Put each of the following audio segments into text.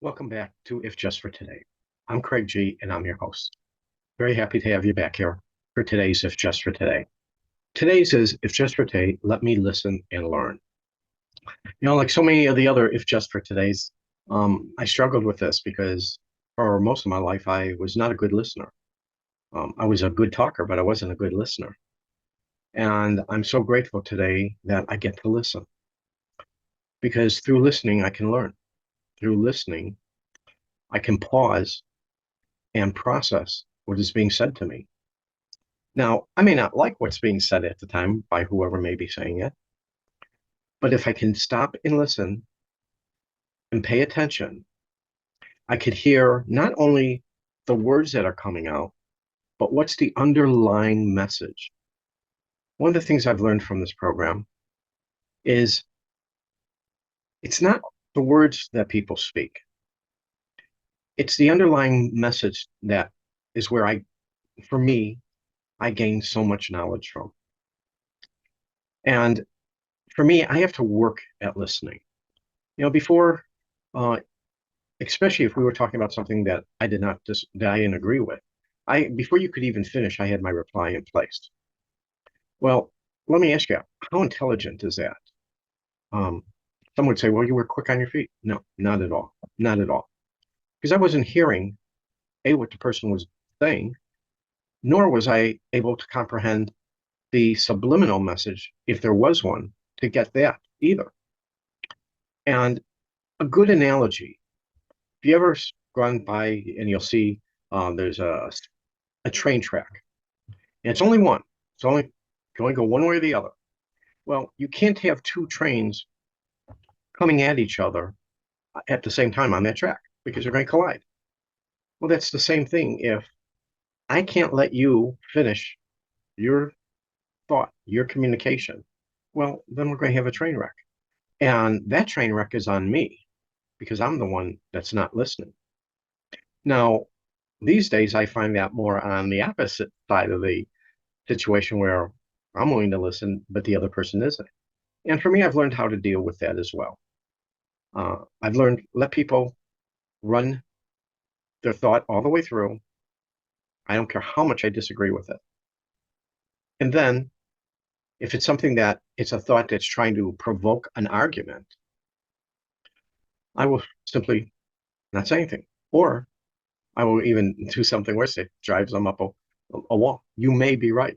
Welcome back to If Just for Today. I'm Craig G, and I'm your host. Very happy to have you back here for today's If Just for Today. Today's is If Just for Today, let me listen and learn. Like so many of the other If Just for Todays, I struggled with this because for most of my life, I was not a good listener. I was a good talker, but I wasn't a good listener. And I'm so grateful today that I get to listen because through listening, I can learn. Through listening, I can pause and process what is being said to me. Now, I may not like what's being said at the time by whoever may be saying it, but if I can stop and listen and pay attention, I could hear not only the words that are coming out, but what's the underlying message. One of the things I've learned from this program is it's not the words that people speak, it's the underlying message that is where for me, I gain so much knowledge from. And for me, I have to work at listening. Before uh, especially if we were talking about something that I did not just that I didn't agree with. I before you could even finish, I had my reply in place. Well, let me ask you, how intelligent is that? Um, some would say, well, you were quick on your feet. No, not at all. Not at all. Because I wasn't hearing what the person was saying, nor was I able to comprehend the subliminal message, if there was one, to get that either. And a good analogy, if you ever gone by and you'll see there's a train track. And it's only one. It's only can only go one way or the other. Well, you can't have two trains coming at each other at the same time on that track because they're going to collide. Well, that's the same thing. If I can't let you finish your thought, your communication, well, then we're going to have a train wreck. And that train wreck is on me because I'm the one that's not listening. Now, these days, I find that more on the opposite side of the situation where I'm willing to listen, but the other person isn't. And for me, I've learned how to deal with that as well. I've learned let people run their thought all the way through. I don't care how much I disagree with it. And then if it's something that it's a thought that's trying to provoke an argument, I will simply not say anything. Or I will even do something worse. It drives them up a wall. You may be right.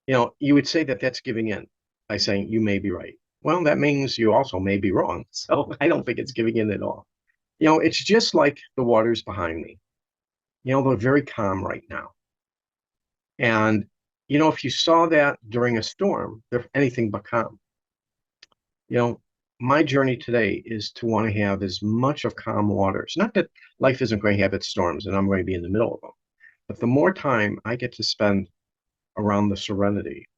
You would say that that's giving in by saying you may be right. Well, that means you also may be wrong. So I don't think it's giving in at all. It's just like the waters behind me. They're very calm right now. And, if you saw that during a storm, they're anything but calm. You know, my journey today is to want to have as much of calm waters. Not that life isn't going to have its storms and I'm going to be in the middle of them, but the more time I get to spend around the serenity,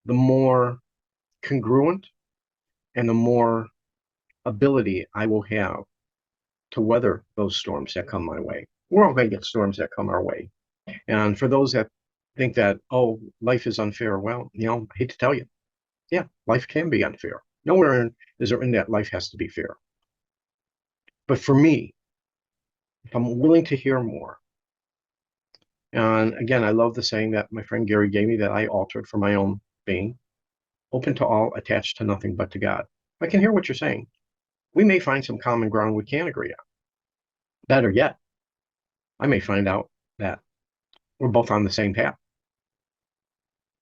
the more congruent and the more ability I will have to weather those storms that come my way. We're all going to get storms that come our way. And for those that think that, oh, life is unfair, well, I hate to tell you, yeah, life can be unfair. Nowhere is there in that life has to be fair. But for me, if I'm willing to hear more, and again, I love the saying that my friend Gary gave me that I altered for my own being, open to all, attached to nothing but to God. If I can hear what you're saying, we may find some common ground we can agree on. Better yet, I may find out that we're both on the same path.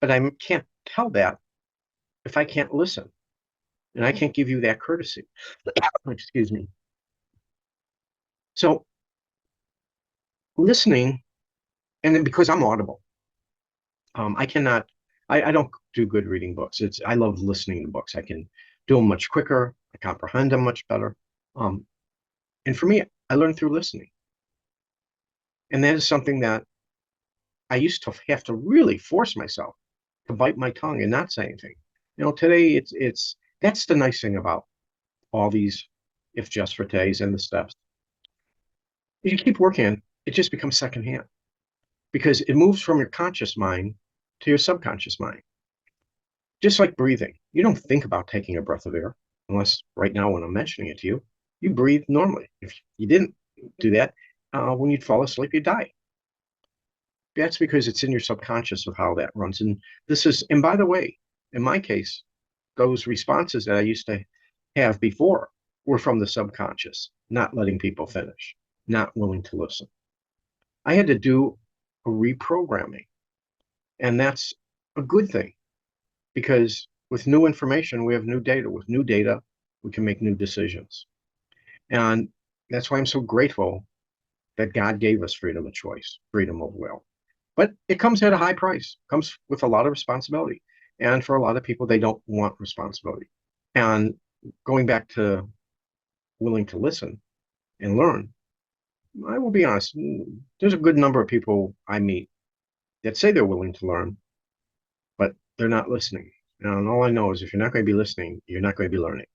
But I can't tell that if I can't listen. And I can't give you that courtesy. Excuse me. So listening, and then because I'm audible, I cannot, I don't do good reading books. I love listening to books. I can do them much quicker. I comprehend them much better. Um, and for me, I learn through listening. And that is something that I used to have to really force myself to bite my tongue and not say anything. Today that's the nice thing about all these if just for days and the steps. You keep working, it just becomes secondhand because it moves from your conscious mind to your subconscious mind. Just like breathing. You don't think about taking a breath of air unless right now when I'm mentioning it to you. You breathe normally. If you didn't do that, when you'd fall asleep, you'd die. That's because it's in your subconscious of how that runs. And by the way, in my case, those responses that I used to have before were from the subconscious, not letting people finish, not willing to listen. I had to do a reprogramming, and that's a good thing because with new information, we have new data. With new data, we can make new decisions. And that's why I'm so grateful that God gave us freedom of choice, freedom of will. But it comes at a high price, it comes with a lot of responsibility. And for a lot of people, they don't want responsibility. And going back to willing to listen and learn, I will be honest, there's a good number of people I meet that say they're willing to learn, but they're not listening. And all I know is if you're not going to be listening, you're not going to be learning.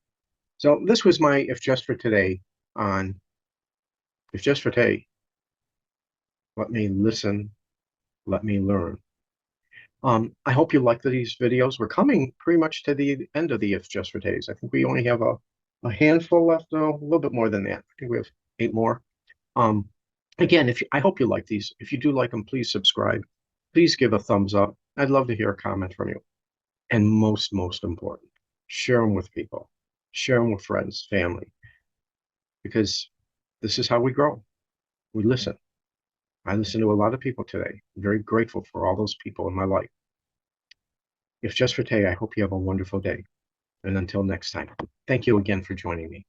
So this was my If Just for Today on If Just for Today, let me listen, let me learn. I hope you like these videos. We're coming pretty much to the end of the If Just for Days. I think we only have a handful left, though, a little bit more than that. I think we have 8 more. Um, again, I hope you like these. If you do like them, please subscribe. Please give a thumbs up. I'd love to hear a comment from you. And most important, share them with people. Share them with friends, family, because this is how we grow. We listen. I listen to a lot of people today. I'm very grateful for all those people in my life. If Just for Today, I hope you have a wonderful day. And until next time, thank you again for joining me.